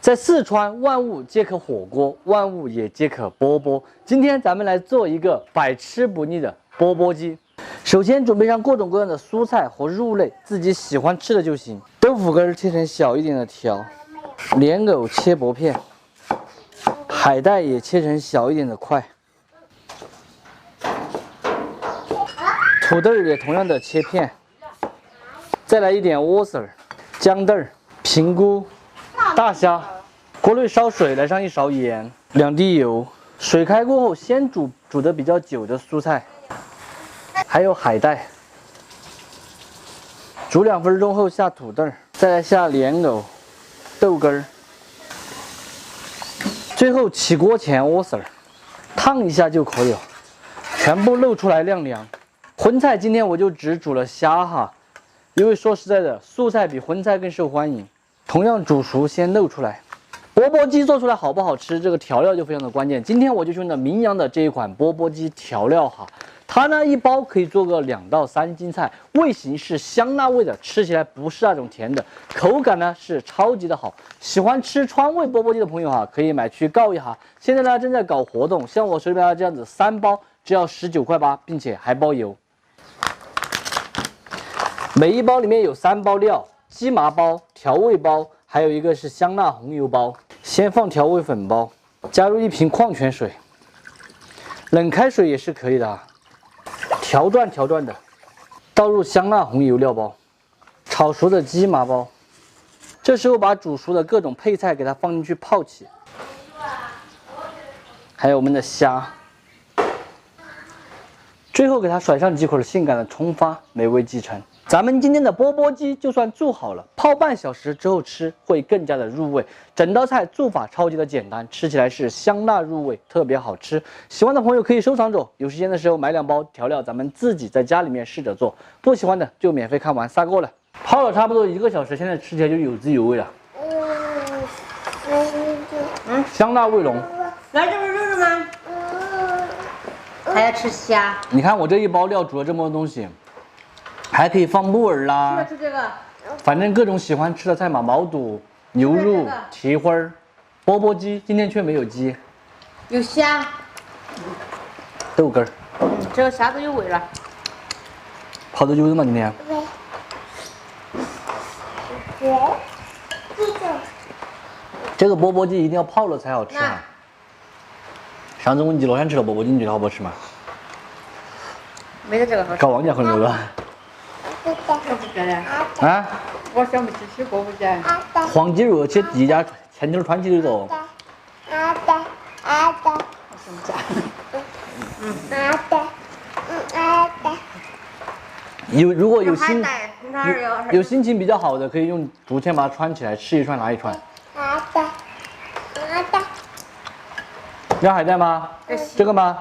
在四川，万物皆可火锅，万物也皆可钵钵。今天咱们来做一个百吃不腻的钵钵鸡。首先准备上各种各样的蔬菜和肉类，自己喜欢吃的就行。豆腐干切成小一点的条，莲藕切薄片，海带也切成小一点的块，土豆也同样的切片。再来一点莴笋、姜豆、平菇、大虾。锅内烧水，来上一勺盐，2滴油。水开过后，先煮得比较久的蔬菜，还有海带。煮2分钟后下土豆，再来下莲藕、豆干。最后起锅前莴笋，烫一下就可以了，全部露出来晾凉。荤菜今天我就只煮了虾哈。因为说实在的，素菜比荤菜更受欢迎。同样煮熟先露出来。钵钵鸡做出来好不好吃，这个调料就非常的关键。今天我就用的名扬的这一款钵钵鸡调料哈，它呢一包可以做个2到3斤菜，味型是香辣味的，吃起来不是那种甜的，口感呢是超级的好。喜欢吃川味钵钵鸡的朋友哈，可以买去告一下。现在呢正在搞活动，像我手里边这样子3包只要19块8，并且还包邮。每一包里面有3包料，鸡麻包、调味包，还有一个是香辣红油包。先放调味粉包，加入1瓶矿泉水，冷开水也是可以的啊。条状的，倒入香辣红油料包，炒熟的鸡麻包。这时候把煮熟的各种配菜给它放进去泡起，还有我们的虾。最后给它甩上几口性感的葱花，美味继承。咱们今天的钵钵鸡就算做好了，泡半小时之后吃会更加的入味。整道菜做法超级的简单，吃起来是香辣入味，特别好吃。喜欢的朋友可以收藏着，有时间的时候买2包调料，咱们自己在家里面试着做。不喜欢的就免费看完撒锅了。泡了差不多1个小时，现在吃起来就有滋有味了。香辣味浓。那这不是肉肉吗？还要吃虾。你看我这一包料煮了这么多东西。还可以放木耳啦，吃这个，反正各种喜欢吃的菜嘛，毛肚、牛肉、蹄花儿、钵钵鸡，今天却没有鸡，有虾，豆干儿，这个虾都有味了。泡多久了嘛？今天？这个钵钵鸡一定要泡了才好吃啊！上次我们去乐山吃了钵钵鸡，你觉得好不好吃嘛？没得这个好吃。搞忘记很多了。啊？我想不起吃钵钵鸡。黄鸡肉去第一家前头川鸡里头。如果有心情比较好的，可以用竹签把它穿起来，吃一串拿一串。要海带吗？这个吗？